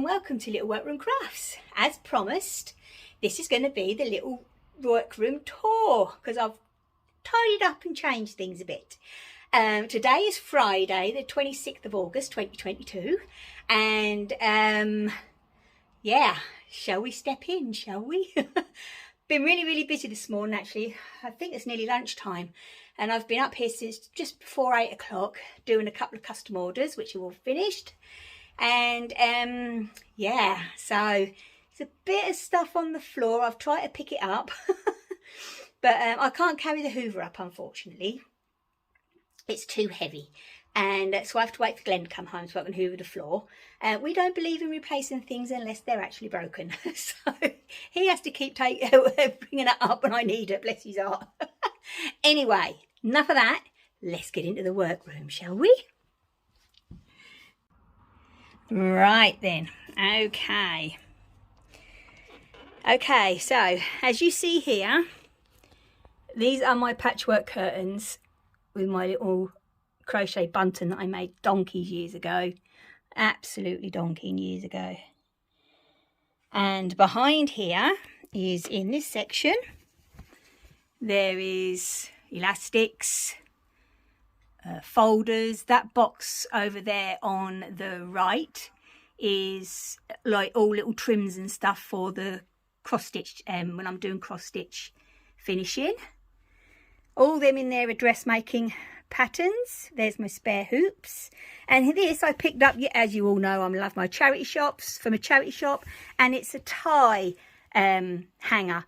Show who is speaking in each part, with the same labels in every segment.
Speaker 1: and welcome to Little Workroom Crafts. As promised, this is going to be the little workroom tour because I've tidied up and changed things a bit. Today is Friday the 26th of August 2022 and yeah, shall we step in, shall we? Been really busy this morning actually. I think it's nearly lunchtime and I've been up here since just before 8 o'clock doing a couple of custom orders which are all finished. And yeah, so it's a bit of stuff on the floor. I've tried to pick it up but I can't carry the hoover up, unfortunately. It's too heavy, and so I have to wait for Glenn to come home so I can hoover the floor. We don't believe in replacing things unless they're actually broken, so he has to keep bringing it up when I need it, bless his heart. Anyway, enough of that, let's get into the workroom, shall we? Right then, okay, so as you see here, these are my patchwork curtains with my little crochet bunting that I made donkeys years ago, absolutely donkeying years ago. And behind here is, in this section, there is elastics, folders. That box over there on the right is like all little trims and stuff for the cross stitch when I'm doing cross stitch finishing. All them in there are dressmaking patterns. There's my spare hoops, and this I picked up, as you all know, I love my charity shops, from a charity shop, and it's a tie hanger.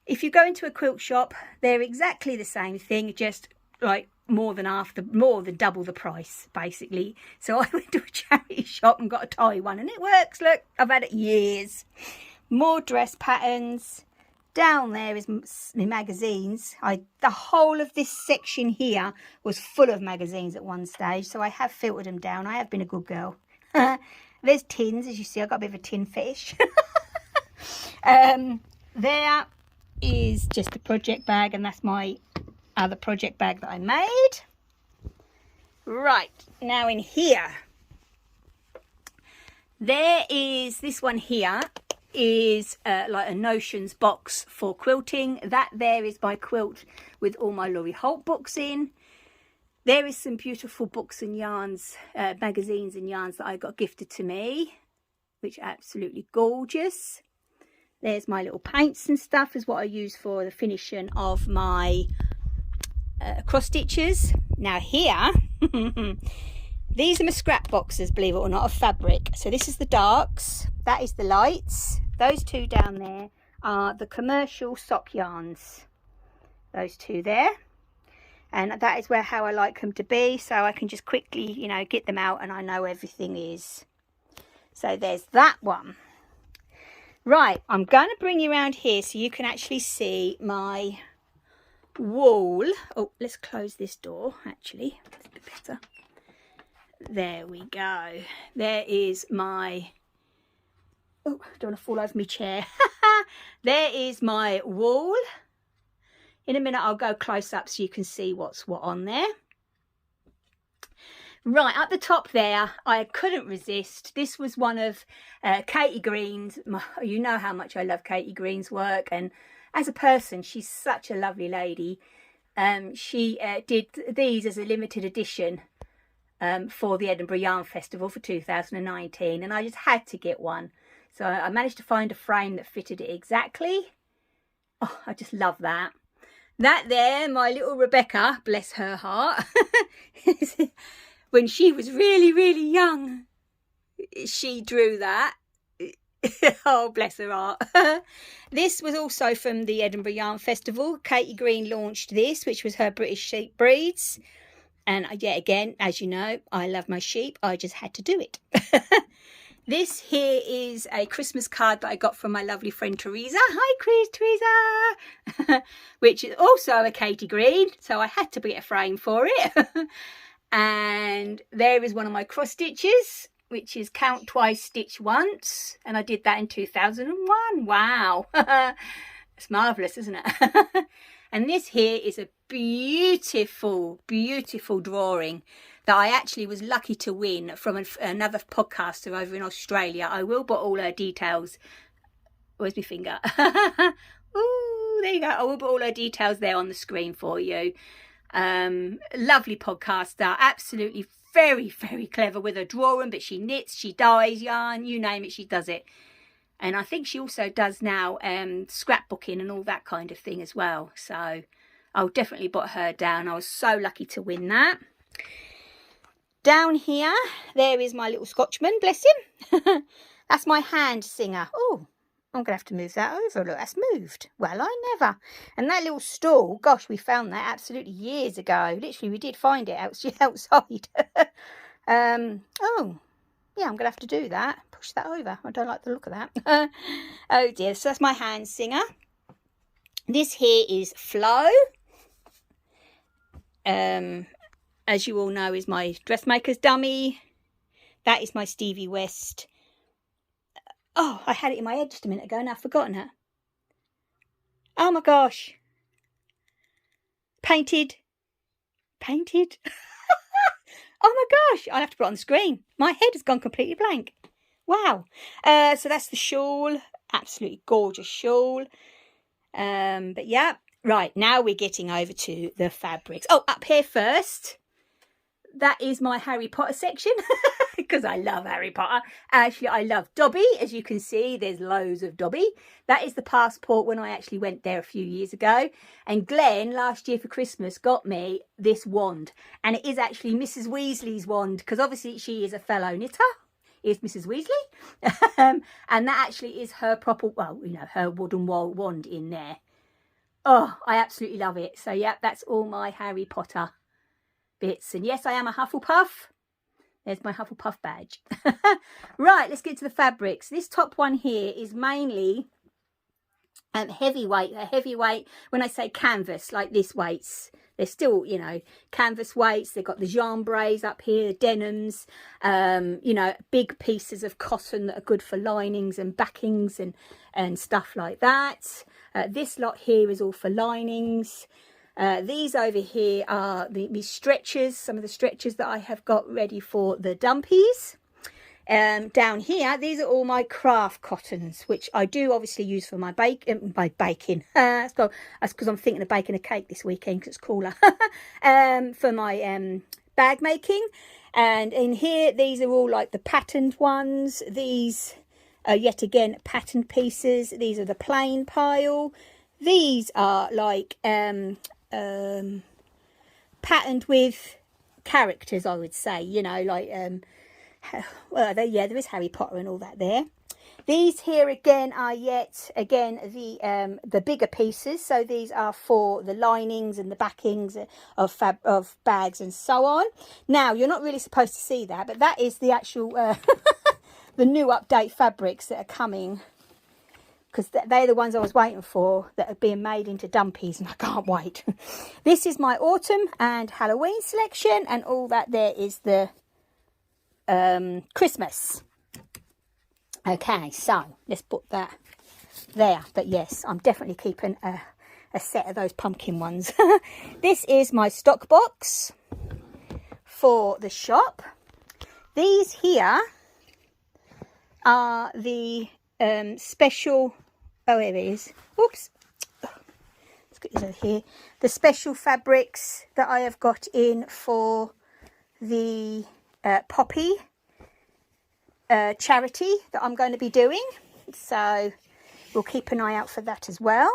Speaker 1: If you go into a quilt shop, they're exactly the same thing, just like more than double the price basically. So I went to a charity shop and got a tie one, and it works. Look, I've had it years. More dress patterns. Down there is my magazines. The whole of this section here was full of magazines at one stage, so I have filtered them down. I have been a good girl. There's tins, as you see. I've got a bit of a tin fetish. There is just a project bag, and that's my other project bag that I made. Right, now in here, there is this one here. Is like a notions box for quilting. That there is my quilt with all my Laurie Holt books in. There is some beautiful books and yarns, magazines and yarns that I got gifted to me, which are absolutely gorgeous. There's my little paints and stuff, is what I use for the finishing of my cross stitches. Now here, these are my scrap boxes, believe it or not, of fabric. So this is the darks, that is the lights. Those two down there are the commercial sock yarns. Those two there. And that is how I like them to be, so I can just quickly, you know, get them out and I know everything is. So there's that one. Right, I'm going to bring you around here so you can actually see my wall. Oh, let's close this door, actually. That's a bit better. There we go. There is my... Oh, I don't want to fall over my chair. There is my wall. In a minute I'll go close up so you can see what's what on there. Right, at the top there, I couldn't resist. This was one of Katie Green's. You know how much I love Katie Green's work, and as a person, she's such a lovely lady. She did these as a limited edition for the Edinburgh Yarn Festival for 2019, and I just had to get one. So I managed to find a frame that fitted it exactly. Oh, I just love that. That there, my little Rebecca, bless her heart, when she was really young, she drew that. Oh, bless her heart. This was also from the Edinburgh Yarn Festival. Katie Green launched this, which was her British sheep breeds. And yet again, as you know, I love my sheep. I just had to do it. This here is a Christmas card that I got from my lovely friend Teresa. Hi, Teresa! Which is also a Katie Green, so I had to get a frame for it. And there is one of my cross stitches, which is count twice, stitch once. And I did that in 2001. Wow! It's marvellous, isn't it? And this here is a beautiful, beautiful drawing that I actually was lucky to win from another podcaster over in Australia. I will put all her details. Where's my finger? Ooh, there you go. I will put all her details there on the screen for you. Lovely podcaster, absolutely very, very clever with her drawing, but she knits, she dyes yarn, you name it, she does it. And I think she also does now scrapbooking and all that kind of thing as well. So I'll definitely put her down. I was so lucky to win that. Down here, there is my little Scotchman, bless him. That's my hand singer. Oh, I'm going to have to move that over. Look, that's moved. Well, I never. And that little stool, gosh, we found that absolutely years ago. Literally, we did find it outside. Oh, yeah, I'm going to have to do that. Push that over. I don't like the look of that. Oh, dear. So that's my hand singer. This here is Flo. As you all know, is my Dressmaker's dummy. That is my Stevie West. Oh, I had it in my head just a minute ago and I've forgotten it. Oh my gosh. Painted. Oh my gosh, I'll have to put it on the screen. My head has gone completely blank. Wow. So that's the shawl. Absolutely gorgeous shawl. But yeah, right, now we're getting over to the fabrics. Oh, up here first. That is my Harry Potter section because I love Harry Potter. Actually, I love Dobby. As you can see, there's loads of Dobby. That is the passport when I actually went there a few years ago. And Glenn, last year for Christmas, got me this wand. And it is actually Mrs. Weasley's wand because obviously she is a fellow knitter. Is Mrs. Weasley. And that actually is her proper, well, you know, her wooden wand in there. Oh, I absolutely love it. So, yeah, that's all my Harry Potter bits. And yes, I am a Hufflepuff. There's my Hufflepuff badge. Right, let's get to the fabrics. This top one here is mainly heavyweight. A heavyweight, when I say canvas, like this weights, they're still, you know, canvas weights. They've got the jambrays up here, the denims, you know, big pieces of cotton that are good for linings and backings and stuff like that. This lot here is all for linings. These over here are the stretchers, some of the stretchers that I have got ready for the dumpies. Down here, these are all my craft cottons, which I do obviously use for my baking. That's because I'm thinking of baking a cake this weekend because it's cooler. For my bag making. And in here, these are all like the patterned ones. These are yet again patterned pieces. These are the plain pile. These are like patterned with characters, I would say, you know, like well, yeah, there is Harry Potter and all that there. These here again are yet again the bigger pieces, so these are for the linings and the backings of bags and so on. Now, you're not really supposed to see that, but that is the actual the new update fabrics that are coming, because they're the ones I was waiting for that are being made into dumpies, and I can't wait. This is my autumn and Halloween selection, and all that there is the Christmas. Okay, so let's put that there. But yes, I'm definitely keeping a set of those pumpkin ones. This is my stock box for the shop. These here are the special, oh, here it is. Oops. Let's get this over here. The special fabrics that I have got in for the Poppy charity that I'm going to be doing. So we'll keep an eye out for that as well.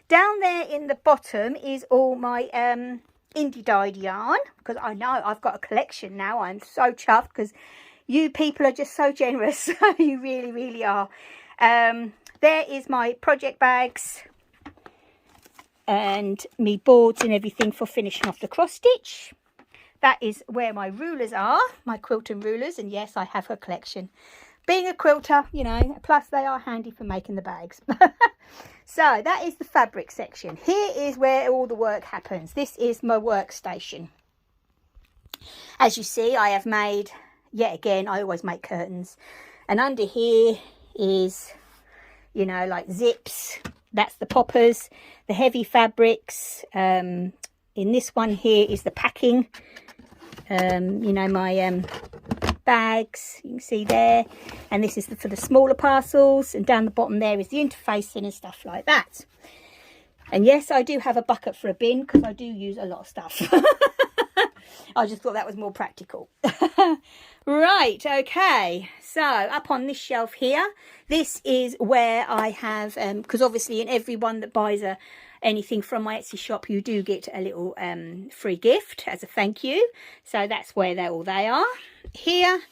Speaker 1: Down there in the bottom is all my indie dyed yarn, because I know I've got a collection now. I'm so chuffed because you people are just so generous. You really, really are. There is my project bags and me boards and everything for finishing off the cross stitch. That is where my rulers are, my quilting rulers. And yes, I have a collection. Being a quilter, you know, plus they are handy for making the bags. So that is the fabric section. Here is where all the work happens. This is my workstation. As you see, I have made, yet again, I always make curtains. And under here is, you know, like zips, that's the poppers, the heavy fabrics. In this one here is the packing. You know, my bags, you can see there. And this is for the smaller parcels. And down the bottom there is the interfacing and stuff like that. And yes, I do have a bucket for a bin because I do use a lot of stuff. I just thought that was more practical. Right, okay. So up on this shelf here, this is where I have, because obviously in everyone that buys anything from my Etsy shop, you do get a little free gift as a thank you. So that's where they are. Here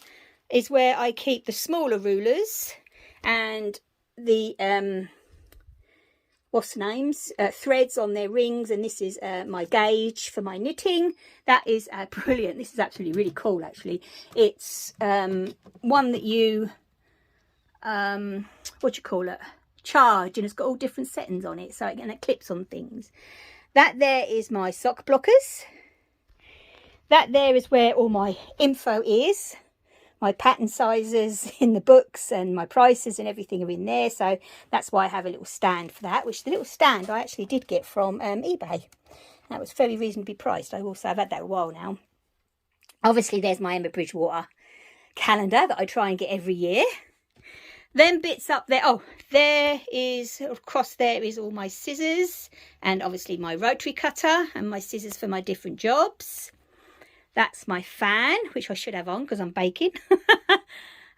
Speaker 1: is where I keep the smaller rulers and the threads on their rings, and this is my gauge for my knitting. That is brilliant. This is absolutely really cool, actually. It's one that you charge, and it's got all different settings on it, so and it clips on things. That there is my sock blockers. That there is where all my info is. My pattern sizes in the books and my prices and everything are in there. So that's why I have a little stand for that, which the little stand I actually did get from eBay. That was very reasonably priced. I've had that a while now. Obviously, there's my Emma Bridgewater calendar that I try and get every year. Then bits up there. Oh, there is, across there is all my scissors and obviously my rotary cutter and my scissors for my different jobs. That's my fan, which I should have on because I'm baking.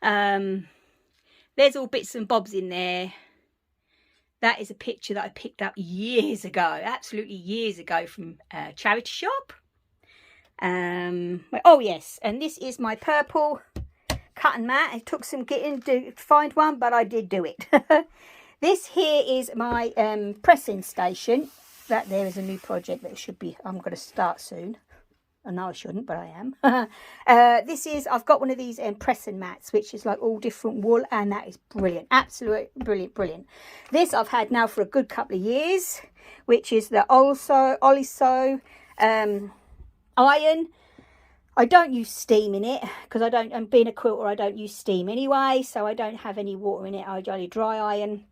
Speaker 1: There's all bits and bobs in there. That is a picture that I picked up years ago, absolutely years ago, from a charity shop. Oh yes, and this is my purple cutting mat. It took some getting to find one, but I did do it. This here is my pressing station. That there is a new project that I'm going to start soon. I know I shouldn't, but I am. I've got one of these pressing mats, which is like all different wool, and that is brilliant. Absolutely brilliant. This I've had now for a good couple of years, which is the Oliso iron. I don't use steam in it because I'm being a quilter, I don't use steam anyway, so I don't have any water in it. I only dry iron.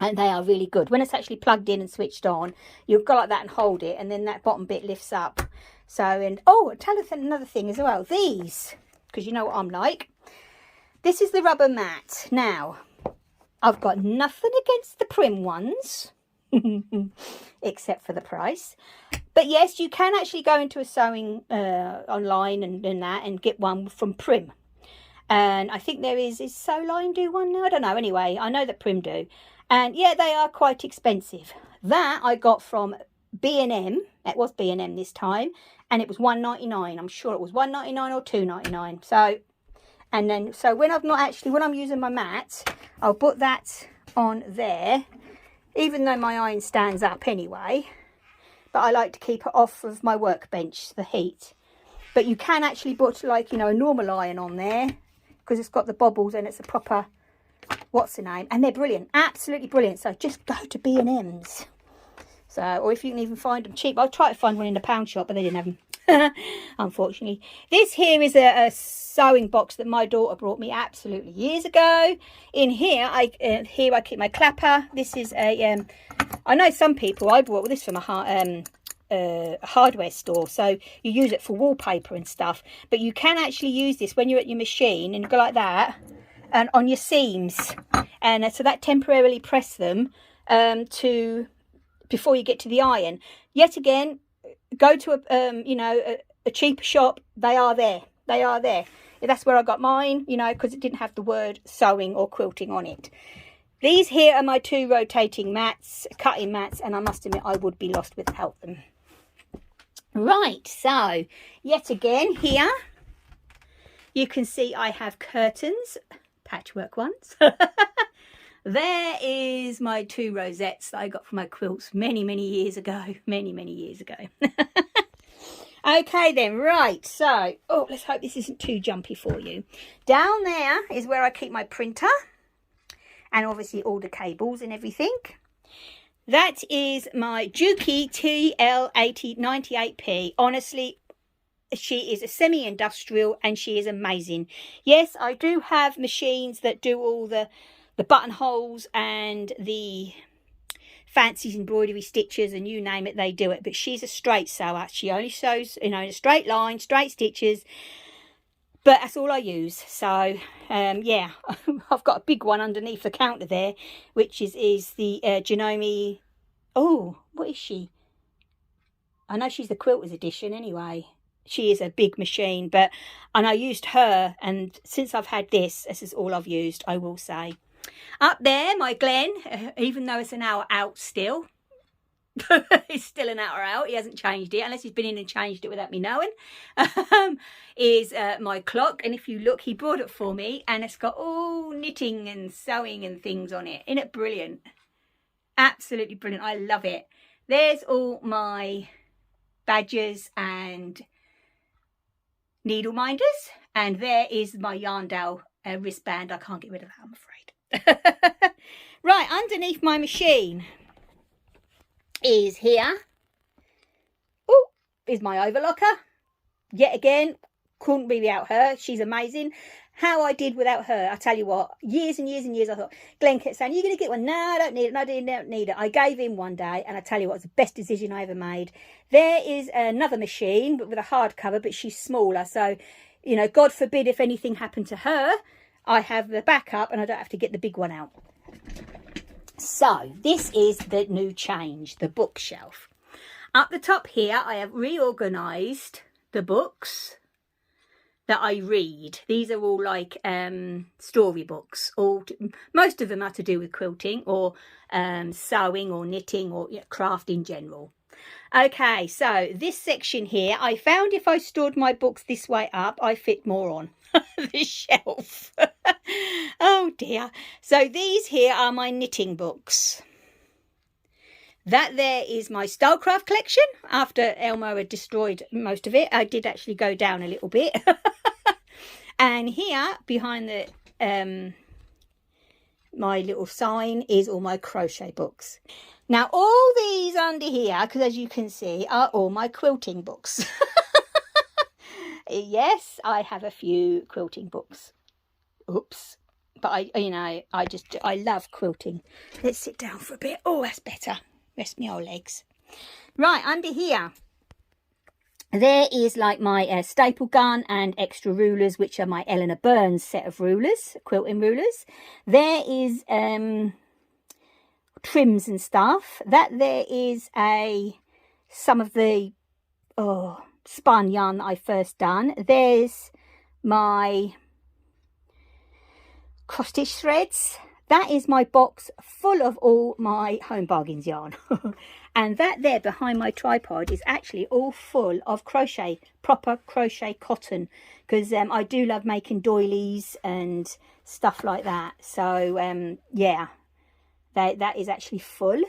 Speaker 1: And they are really good. When it's actually plugged in and switched on, you'll go like that and hold it, and then that bottom bit lifts up. So, and oh, tell you another thing as well. These, because you know what I'm like. This is the rubber mat. Now, I've got nothing against the Prim ones, except for the price. But yes, you can actually go into a sewing online and get one from Prim. And I think there is Sewline do one now? I don't know. Anyway, I know that Prim do. And yeah, they are quite expensive. That I got from B&M. It was B&M this time. And it was $1.99. I'm sure it was $1.99 or $2.99. So when I'm using my mat, I'll put that on there. Even though my iron stands up anyway. But I like to keep it off of my workbench, the heat. But you can actually put a normal iron on there. Because it's got the bobbles and it's a proper... what's the name? And they're brilliant, absolutely brilliant. So just go to B&M's. So, or if you can even find them cheap. I'll try to find one in the pound shop, but they didn't have them, unfortunately. This here is a sewing box that my daughter brought me absolutely years ago. In here, I keep my clapper. This is a, I know some people, I bought this from a hardware store, so you use it for wallpaper and stuff. But you can actually use this when you're at your machine and go like that. And on your seams, and so that temporarily press them before you get to the iron. Yet again, go to a cheaper shop. They are there. That's where I got mine, because it didn't have the word sewing or quilting on it. These here are my two rotating mats, cutting mats, and I must admit I would be lost without them. Right, so yet again here you can see I have curtains. Patchwork ones. There is my two rosettes that I got from my quilts many years ago. Many years ago. Okay then, right, so let's hope this isn't too jumpy for you. Down there is where I keep my printer and obviously all the cables and everything. That is my Juki TL8098P. Honestly, she is a semi-industrial and she is amazing. Yes, I do have machines that do all the buttonholes and the fancies embroidery stitches and you name it, they do it. But she's a straight sewer. She only sews, you know, in a straight line, straight stitches. But that's all I use. So, yeah, I've got a big one underneath the counter there, which is the Janome. Oh, what is she? I know she's the Quilters edition anyway. She is a big machine, and I used her, and since I've had this is all I've used, I will say. Up there, my Glen, even though it's an hour out still, it's still an hour out, he hasn't changed it, unless he's been in and changed it without me knowing, is my clock. And if you look, he brought it for me, and it's got all knitting and sewing and things on it. Isn't it brilliant? Absolutely brilliant. I love it. There's all my badges and needle minders, and there is my Yarndale wristband. I can't get rid of that, I'm afraid. Right, underneath my machine is here. Oh, is my overlocker. Yet again, couldn't be without her. She's amazing. How I did without her, I tell you what, years and years and years I thought, Glenn kept saying, you're going to get one. No, I don't need it. No, I don't need it. I gave in one day, and I tell you what, it's the best decision I ever made. There is another machine, but with a hardcover, but she's smaller. So, you know, God forbid if anything happened to her, I have the backup and I don't have to get the big one out. So, this is the new change, the bookshelf. Up the top here, I have reorganised the books that I read. These are all like storybooks. Most of them are to do with quilting or sewing or knitting or craft in general. Okay, so this section here, I found if I stored my books this way up, I fit more on this shelf. Oh dear. So these here are my knitting books. That there is my Stylecraft collection. After Elmo had destroyed most of it, I did actually go down a little bit. And here, behind the my little sign, is all my crochet books. Now, all these under here, because as you can see, are all my quilting books. Yes, I have a few quilting books. Oops. But I love quilting. Let's sit down for a bit. Oh, that's better. Rest my old legs. Right, under here, there is like my staple gun and extra rulers, which are my Eleanor Burns set of rulers, quilting rulers. There is trims and stuff. That there is some of the spun yarn that I first done. There's my cross stitch threads. That is my box full of all my Home Bargains yarn. And that there behind my tripod is actually all full of crochet, proper crochet cotton, because I do love making doilies and stuff like that. So yeah, that is actually full.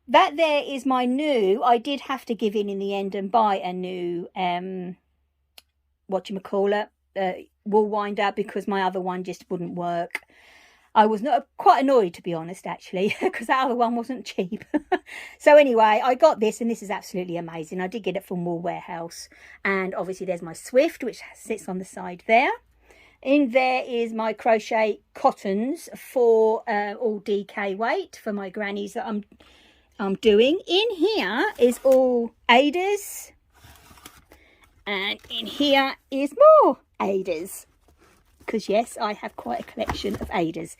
Speaker 1: That there is my new, I did have to give in the end and buy a new wool winder, because my other one just wouldn't work. I was quite annoyed, to be honest, actually, because that other one wasn't cheap. So anyway, I got this, and this is absolutely amazing. I did get it from Wool Warehouse. And obviously there's my Swift, which sits on the side there. In there is my crochet cottons for all DK weight for my grannies that I'm doing. In here is all Ada's. And in here is more Ada's. Because yes, I have quite a collection of Ada's.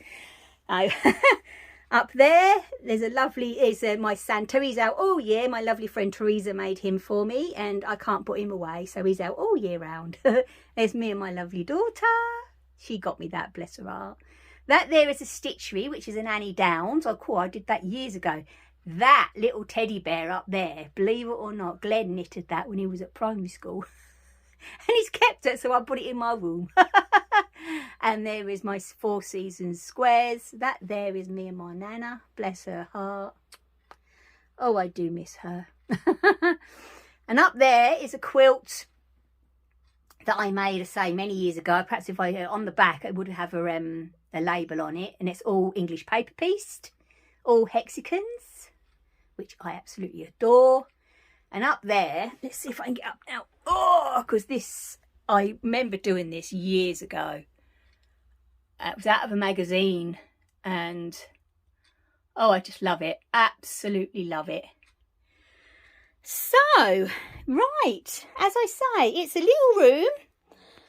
Speaker 1: Up there's a lovely, my Santa. He's out all year. My lovely friend Teresa made him for me, and I can't put him away, so he's out all year round. There's me and my lovely daughter. She got me that, bless her heart. That there is a Stitchery, which is an Annie Downs. I did that years ago. That little teddy bear up there, believe it or not, Glenn knitted that when he was at primary school. And he's kept it, so I put it in my room. And there is my Four Seasons squares. That there is me and my Nana. Bless her heart. Oh, I do miss her. And up there is a quilt that I made, many years ago. Perhaps if I on the back, it would have a label on it. And it's all English paper pieced. All hexagons, which I absolutely adore. And up there, let's see if I can get up now. Oh, because this, I remember doing this years ago. It was out of a magazine, and Oh, I just love it. Absolutely love it. So, right, as I say, it's a little room,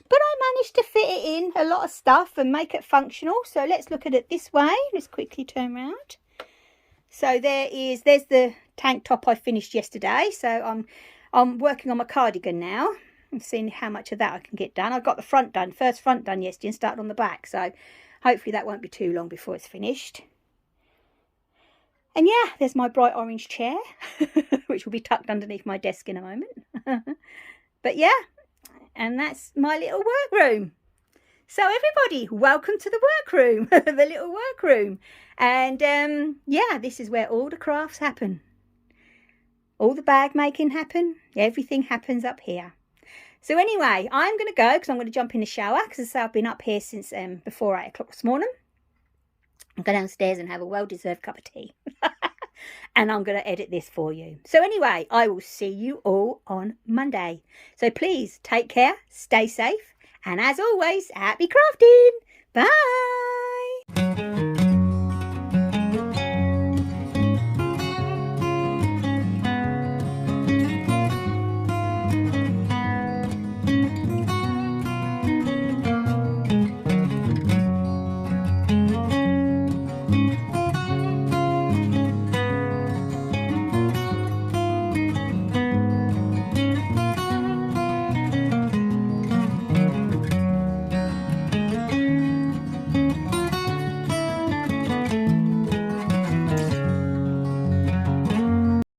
Speaker 1: but I managed to fit it in a lot of stuff and make it functional. So let's look at it this way. Let's quickly turn around. So there's the tank top I finished yesterday. So I'm working on my cardigan now. I'm seeing how much of that I can get done. I got the front done, first front done yesterday, and started on the back. So hopefully that won't be too long before it's finished. And yeah, there's my bright orange chair, which will be tucked underneath my desk in a moment. But yeah, and that's my little workroom. So everybody, welcome to the workroom, the little workroom. And yeah, this is where all the crafts happen. All the bag making happen. Everything happens up here. So anyway, I'm going to go because I'm going to jump in the shower because I've been up here since before 8 o'clock this morning. I'll go downstairs and have a well-deserved cup of tea. And I'm going to edit this for you. So anyway, I will see you all on Monday. So please take care, stay safe, and as always, happy crafting. Bye.